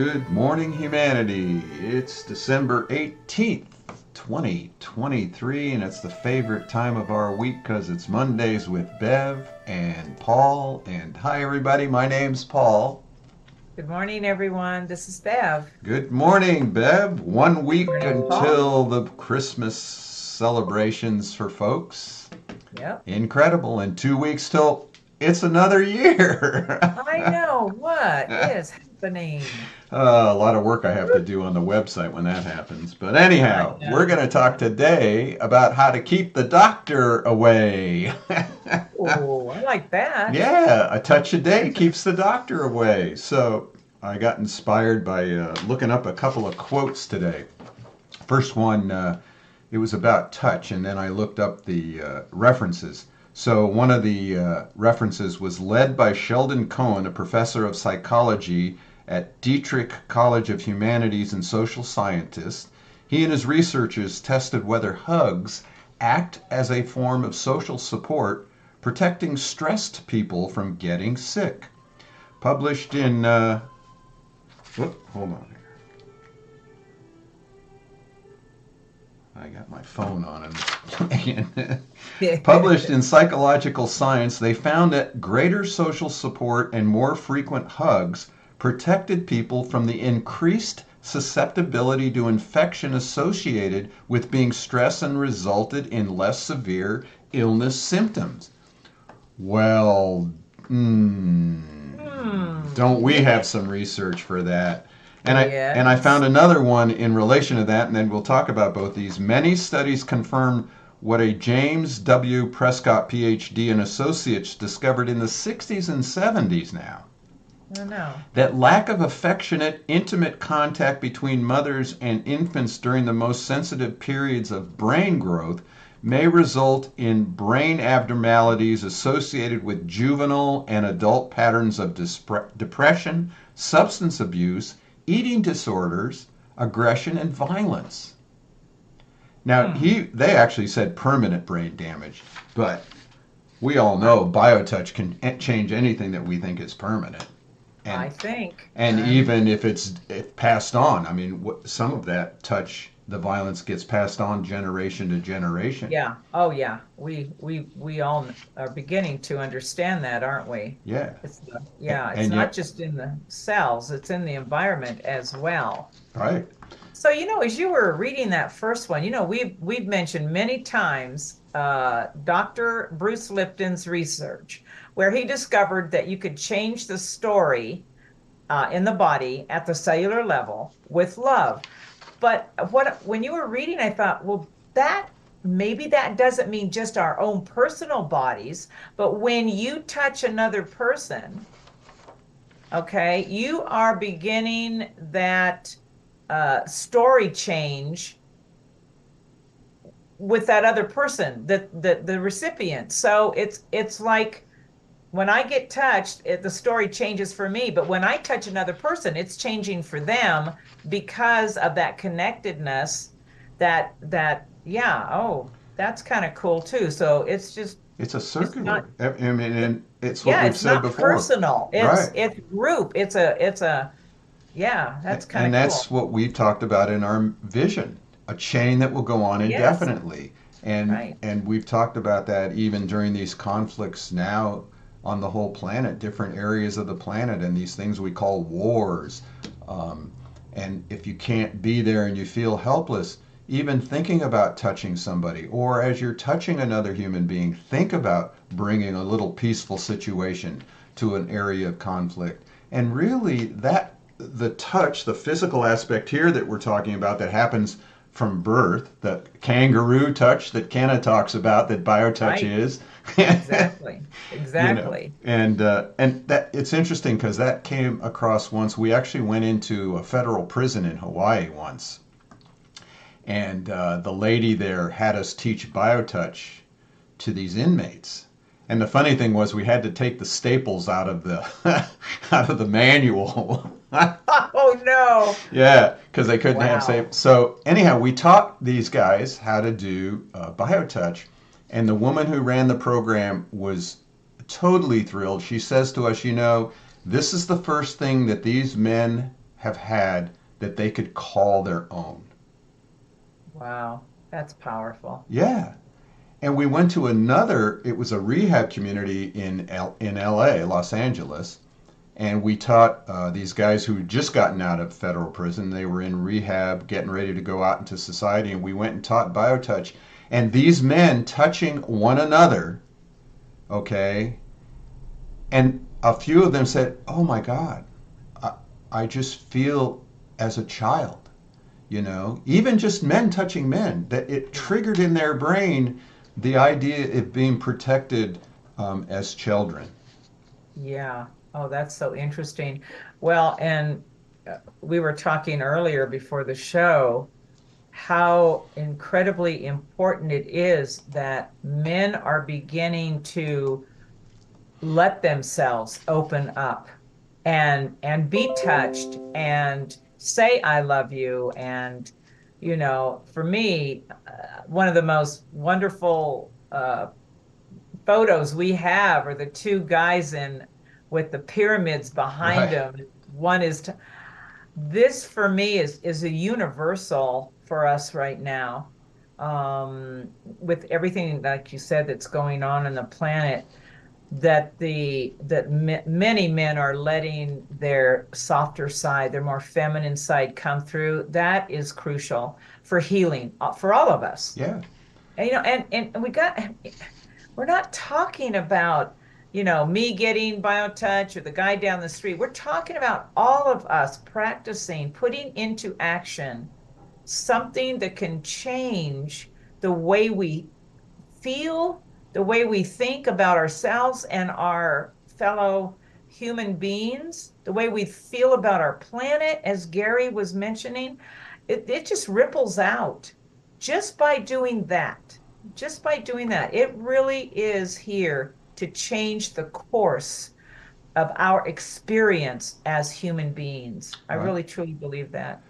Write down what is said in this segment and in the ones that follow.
Good morning, humanity. It's December 18th, 2023, and it's the favorite time of our week because it's Mondays with Bev and Paul. And hi, everybody. My name's Paul. Good morning, everyone. This is Bev. Good morning, Bev. 1 week Morning, Paul. until the Christmas celebrations for folks. Yep. Incredible. And 2 weeks till it's another year. I know what is happening. A lot of work I have to do on the website when that happens. But I anyhow, we're going know. to talk today about how to keep the doctor away. Oh, I like that. Yeah, a touch a day keeps the doctor away. So I got inspired by looking up a couple of quotes today. First one, it was about touch, and then I looked up the references. So one of the references was led by Sheldon Cohen, a professor of psychology at Dietrich College of Humanities and Social Scientists. He and his researchers tested whether hugs act as a form of social support, protecting stressed people from getting sick. Published in, hold on here. I got my phone on and playing. Published in Psychological Science, they found that greater social support and more frequent hugs protected people from the increased susceptibility to infection associated with being stressed and resulted in less severe illness symptoms. Well, don't we Yeah. have some research for that? And I found Yes. another one in relation to that, and then we'll talk about both these. Many studies confirm what a James W. Prescott, PhD, and associates discovered in the 60s and 70s now. I know. That lack of affectionate, intimate contact between mothers and infants during the most sensitive periods of brain growth may result in brain abnormalities associated with juvenile and adult patterns of depression, substance abuse, eating disorders, aggression, and violence. Now, Hmm. they actually said permanent brain damage, but we all know biotouch can change anything that we think is permanent. I And think. and even if it's passed on, I mean, some of that touch, the violence gets passed on generation to generation. Yeah. Oh, yeah. We all are beginning to understand that, aren't we? Yeah. Yeah, it's And not yet, just in the cells, it's in the environment as well. right. So, as you were reading that first one, we've mentioned many times Dr. Bruce Lipton's research, where he discovered that you could change the story in the body at the cellular level with love. But when you were reading, I thought, well, that maybe that doesn't mean just our own personal bodies, but when you touch another person, okay, you are beginning that story change with that other person, the recipient. So it's like when I get touched, the story changes for me. But when I touch another person, it's changing for them because of that connectedness. Yeah. Oh, that's kind of cool too. So It's a it's not. circular. I mean, It, and it's what yeah, we've it's said not before. personal. It's Right. it's group. It's a. Yeah, that's kind And of that's cool. what we've talked about in our vision, a chain that will go on Yes. indefinitely. And Right. and we've talked about that even during these conflicts now on the whole planet, different areas of the planet, and these things we call wars. Um, and if you can't be there and you feel helpless, even thinking about touching somebody, or as you're touching another human being, think about bringing a little peaceful situation to an area of conflict. And really, that the touch, the physical aspect here that we're talking about that happens from birth, the kangaroo touch that Kenna talks about, that biotouch Right. is, Exactly. you know, Exactly. and that it's interesting because that came across once. We actually went into a federal prison in Hawaii once, and the lady there had us teach biotouch to these inmates. And the funny thing was, we had to take the staples out of the out of the manual. Oh no. Yeah, because they couldn't have Wow. staples. So anyhow, we taught these guys how to do biotouch, and the woman who ran the program was totally thrilled. She says to us, this is the first thing that these men have had that they could call their own. Wow. That's powerful. Yeah. And we went to another, it was a rehab community in LA, Los Angeles. And we taught these guys who had just gotten out of federal prison. They were in rehab, getting ready to go out into society. And we went and taught BioTouch. And these men touching one another, okay, and a few of them said, "Oh my God, I just feel as a child." Even just men touching men, that it triggered in their brain the idea of being protected as children. Yeah. Oh, that's so interesting. Well, and we were talking earlier before the show how incredibly important it is that men are beginning to let themselves open up and be touched and say I love you. And for me, one of the most wonderful photos we have are the two guys in with the pyramids behind Right. them. One is this for me is a universal for us right now. With everything, like you said, that's going on in the planet, many men are letting their softer side, their more feminine side come through. That is crucial for healing for all of us. Yeah. And we're not talking about, me getting BioTouch or the guy down the street. We're talking about all of us practicing, putting into action something that can change the way we feel, the way we think about ourselves and our fellow human beings, the way we feel about our planet, as Gary was mentioning. It just ripples out just by doing that. Just by doing that. It really is here to change the course of our experience as human beings. I Right. really truly believe that.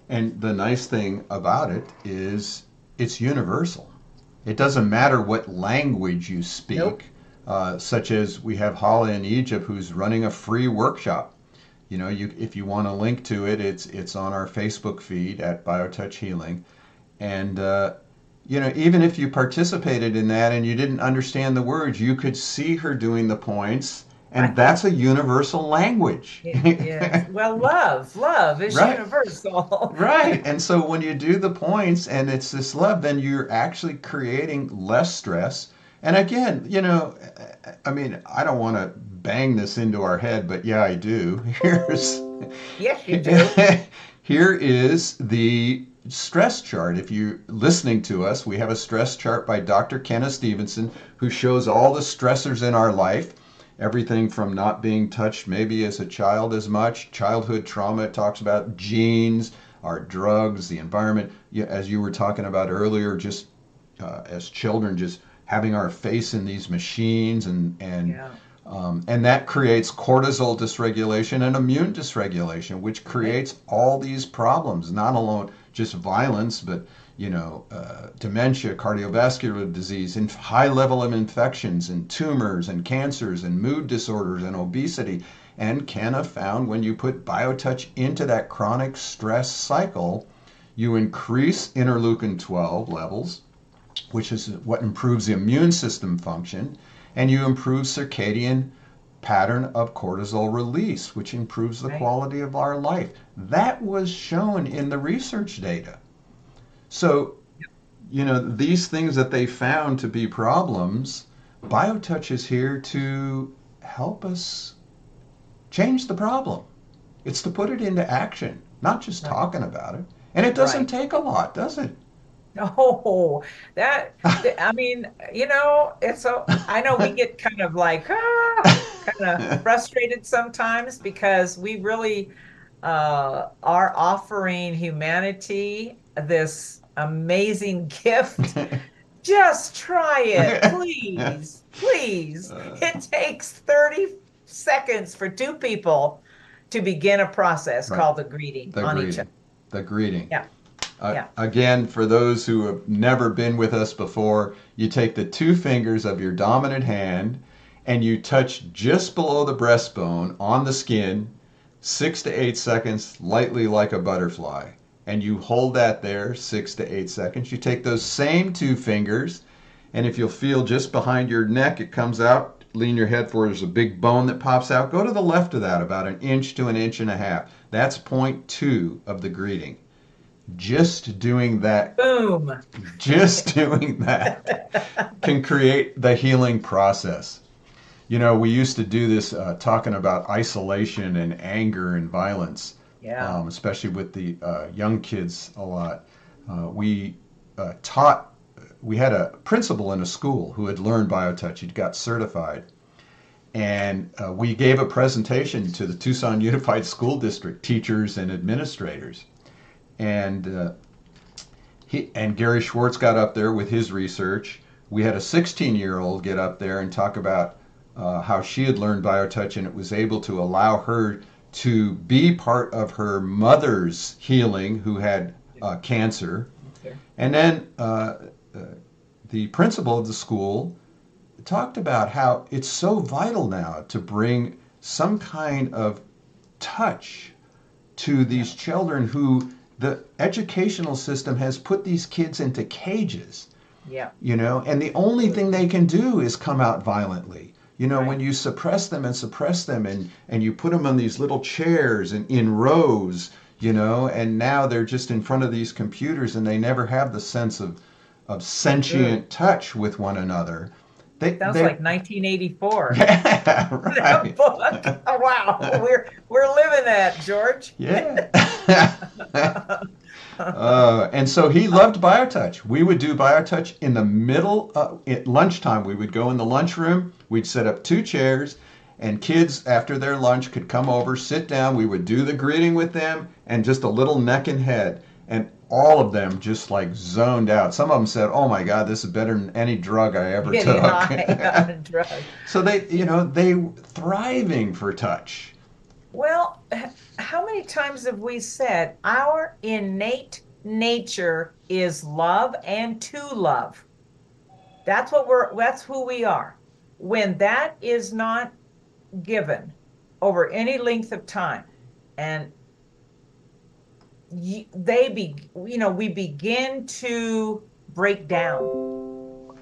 And the nice thing about it is it's universal. It doesn't matter what language you Nope. speak, such as we have Hala in Egypt who's running a free workshop. If you want a link to it, it's on our Facebook feed at BioTouch Healing. And even if you participated in that and you didn't understand the words, you could see her doing the points, and Right. that's a universal language. It is. Well, love is Right. universal. Right. And so when you do the points and it's this love, then you're actually creating less stress. And again, I mean, I don't want to bang this into our head, but yeah, I do. Yes, you do. Here is the stress chart. If you're listening to us, we have a stress chart by Dr. Kenna Stevenson who shows all the stressors in our life. Everything from not being touched maybe as a child as much, childhood trauma, it talks about genes, our drugs, the environment, as you were talking about earlier, just as children, just having our face in these machines Yeah. and that creates cortisol dysregulation and immune dysregulation, which Right. creates all these problems, not alone just violence, but dementia, cardiovascular disease, and high level of infections, and tumors, and cancers, and mood disorders, and obesity. And Kenna found when you put BioTouch into that chronic stress cycle, you increase interleukin 12 levels, which is what improves the immune system function, and you improve circadian pattern of cortisol release, which improves the Right. quality of our life. That was shown in the research data. So, these things that they found to be problems, BioTouch is here to help us change the problem. It's to put it into action, not just Right. talking about it. And it doesn't Right. take a lot, does it? Oh, I mean, it's so, I know we get kind of like, kind of frustrated sometimes because we really are offering humanity this amazing gift. Just try it, please. Please. It takes 30 seconds for two people to begin a process Right. called the greeting The on each greeting. other. The greeting. Yeah. Yeah. Again, for those who have never been with us before, you take the two fingers of your dominant hand and you touch just below the breastbone on the skin 6 to 8 seconds, lightly like a butterfly. And you hold that there 6 to 8 seconds. You take those same two fingers, and if you'll feel just behind your neck, it comes out. Lean your head forward. There's a big bone that pops out. Go to the left of that, about an inch to an inch and a half. That's point two of the greeting. Just doing that, Boom. just doing that can create the healing process. You know, we used to do this talking about isolation and anger and violence, Yeah. especially with the young kids a lot. We taught, we had a principal in a school who had learned BioTouch. He'd got certified. And we gave a presentation to the Tucson Unified School District teachers and administrators. And Gary Schwartz got up there with his research. We had a 16-year-old get up there and talk about how she had learned BioTouch, and it was able to allow her to be part of her mother's healing, who had cancer. Okay. And then the principal of the school talked about how it's so vital now to bring some kind of touch to these children who the educational system has put these kids into cages. Yeah. You know, and the only thing they can do is come out violently. You know, Right. when you suppress them and you put them on these little chairs and in rows, you know, and now they're just in front of these computers and they never have the sense of sentient touch with one another. Sounds They like 1984. yeah, That right. book. Oh, wow. We're living that, George. Yeah. And so he loved BioTouch. We would do BioTouch in the middle, at lunchtime. We would go in the lunchroom. We'd set up two chairs, and kids, after their lunch, could come over, sit down. We would do the greeting with them and just a little neck and head. And all of them just like zoned out. Some of them said, "Oh my God, this is better than any drug I ever Getting high on took." a drug. So they thriving for touch. Well, how many times have we said our innate nature is love and to love? That's who we are. When that is not given over any length of time, and we begin to break down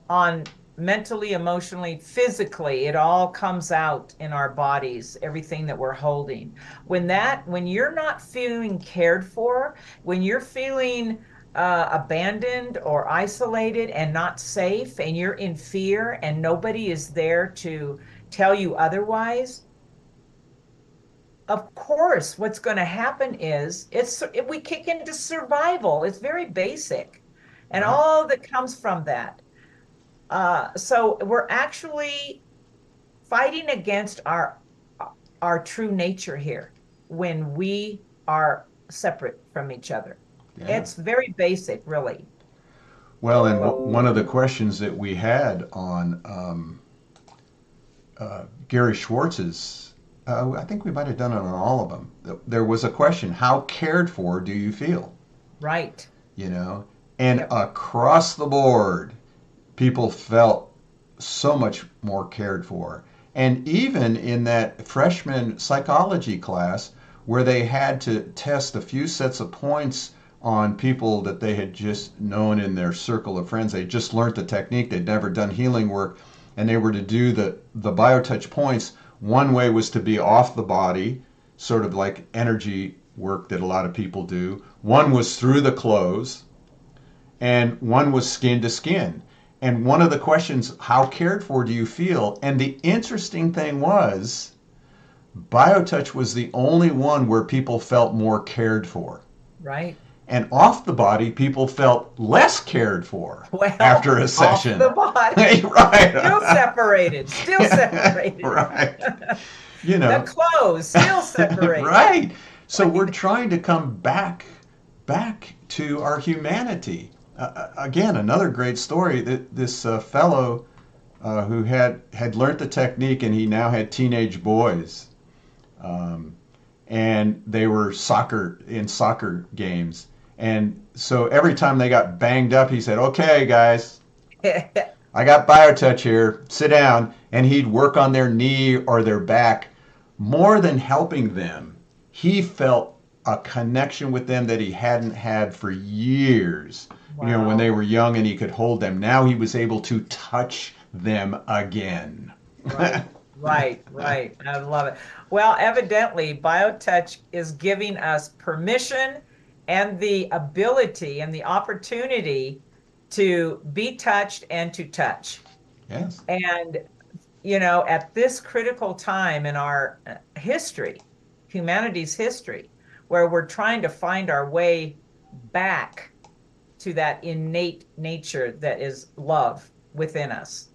on mentally, emotionally, physically. It all comes out in our bodies, everything that we're holding. When you're not feeling cared for, when you're feeling abandoned or isolated and not safe, and you're in fear and nobody is there to tell you otherwise, of course, what's going to happen is we kick into survival. It's very basic, and Right. all that comes from that. So we're actually fighting against our true nature here when we are separate from each other. Yeah. It's very basic, really. Well, and one of the questions that we had on Gary Schwartz's, I think we might have done it on all of them. There was a question: how cared for do you feel? Right. You know, and Yep. across the board, people felt so much more cared for. And even in that freshman psychology class, where they had to test a few sets of points on people that they had just known in their circle of friends, they just learned the technique, they'd never done healing work, and they were to do the BioTouch points. One way was to be off the body, sort of like energy work that a lot of people do. One was through the clothes, and one was skin to skin. And one of the questions, how cared for do you feel? And the interesting thing was, BioTouch was the only one where people felt more cared for. Right. And off the body, people felt less cared for Well, after a off session. the body. Right. Still separated. Still separated. Right. You The know. clothes still separated. Right. So we're trying to come back to our humanity. Again, another great story. This fellow who had learned the technique, and he now had teenage boys, and they were soccer games. And so every time they got banged up, he said, "Okay, guys, I got BioTouch here. Sit down." And he'd work on their knee or their back. More than helping them, he felt a connection with them that he hadn't had for years. When they Wow. were young and he could hold them. Now he was able to touch them again. Right, right, right. I love it. Well, evidently, BioTouch is giving us permission and the ability and the opportunity to be touched and to touch. Yes. And, at this critical time in our history, humanity's history, where we're trying to find our way back to that innate nature that is love within us.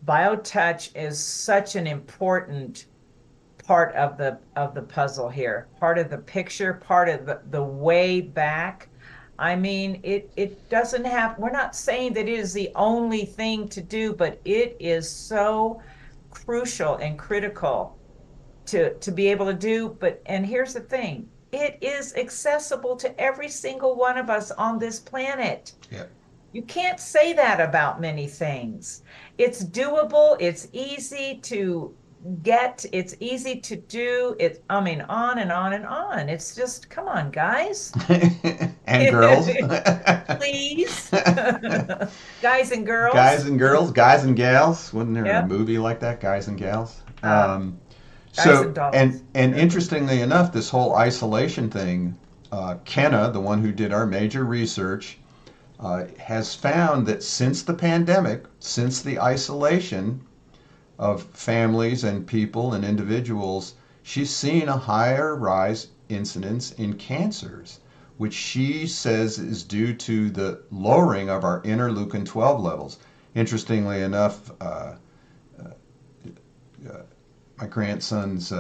BioTouch is such an important part of the puzzle here, part of the picture, part of the way back. I mean, it doesn't have, we're not saying that it is the only thing to do, but it is so crucial and critical to be able to do. But and here's the thing, it is accessible to every single one of us on this planet. Yeah. You can't say that about many things. It's doable, it's easy to get, it's easy to do. It's, I mean, on and on and on. It's just, come on, guys. And girls. Please. Guys and girls. Guys and girls, guys and gals. Wasn't there a Yep. movie like that, Guys and Gals? Uh, Guys So, and dolls. and interestingly enough, this whole isolation thing, Kenna, the one who did our major research, has found that since the pandemic, since the isolation of families and people and individuals, she's seen a higher rise incidence in cancers, which she says is due to the lowering of our interleukin 12 levels. Interestingly enough, my grandson's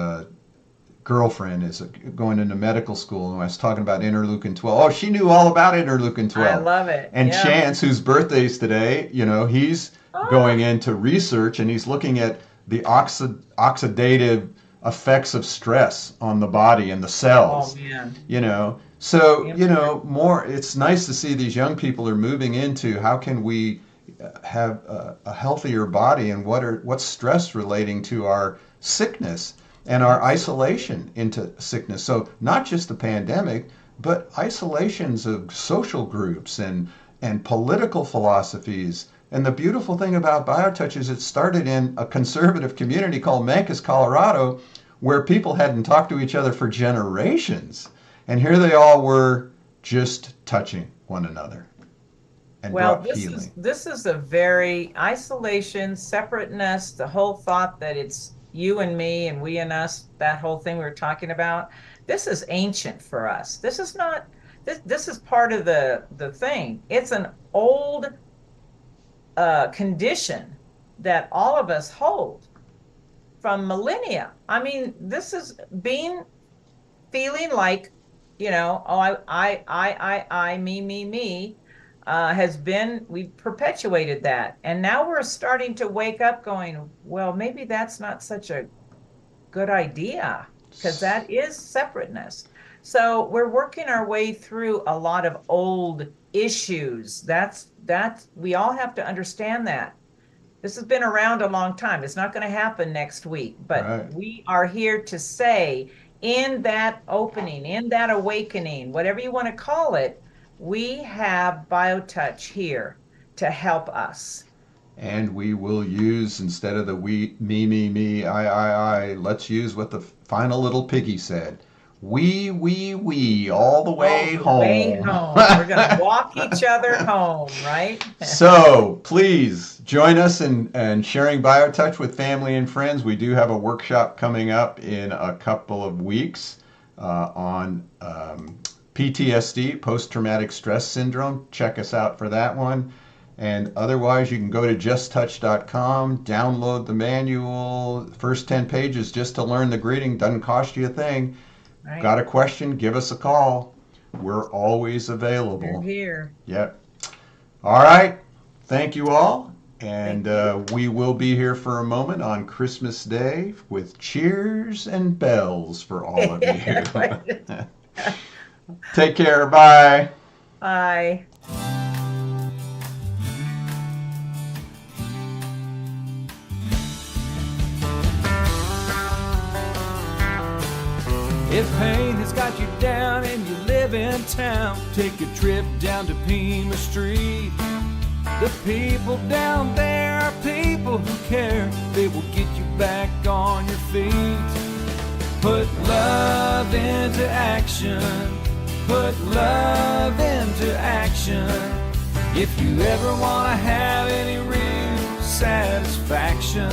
girlfriend is going into medical school, and I was talking about interleukin 12. Oh, she knew all about interleukin I 12. love it. And Yeah. Chance, whose birthday's today, he's Oh, going into research and he's looking at the oxidative effects of stress on the body and the oh cells. man. So Impact. more. It's nice to see these young people are moving into how can we have a healthier body, and what's stress relating to our sickness and our Absolutely. isolation into sickness. So not just the pandemic, but isolations of social groups and political philosophies. And the beautiful thing about BioTouch is it started in a conservative community called Mancos, Colorado, where people hadn't talked to each other for generations. And here they all were just touching one another and Well, brought this is healing. this is a very isolation, separateness, the whole thought that it's you and me and we and us, that whole thing we were talking about. This is ancient for us. This is not this is part of the thing. It's an old condition that all of us hold from millennia. I mean, this is being feeling like, oh, me, has been, we've perpetuated that. And now we're starting to wake up going, well, maybe that's not such a good idea because that is separateness. So we're working our way through a lot of old issues. That's we all have to understand that. This has been around a long time. It's not going to happen next week, but Right. we are here to say in that opening, in that awakening, whatever you want to call it, we have BioTouch here to help us. And we will use, instead of the we, me, let's use what the final little piggy said. We, all the All way the way home. home. We're going to walk each other home, right? So please join us in sharing BioTouch with family and friends. We do have a workshop coming up in a couple of weeks on PTSD, post-traumatic stress syndrome. Check us out for that one. And otherwise, you can go to justtouch.com, download the manual, first 10 pages just to learn the greeting. Doesn't cost you a thing. Right. Got a question? Give us a call. We're always You're available. here. Yep. All right. Thank you all. And Thank you. we will be here for a moment on Christmas Day with cheers and bells for all of you. Take care. Bye. Bye. If pain has got you down and you live in town, take a trip down to Pima Street. The people down there are people who care. They will get you back on your feet. Put love into action. Put love into action. If you ever want to have any real satisfaction,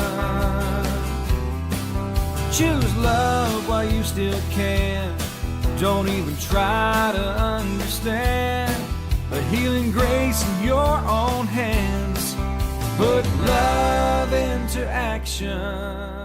choose love while you still can. Don't even try to understand. A healing grace in your own hands. Put love into action.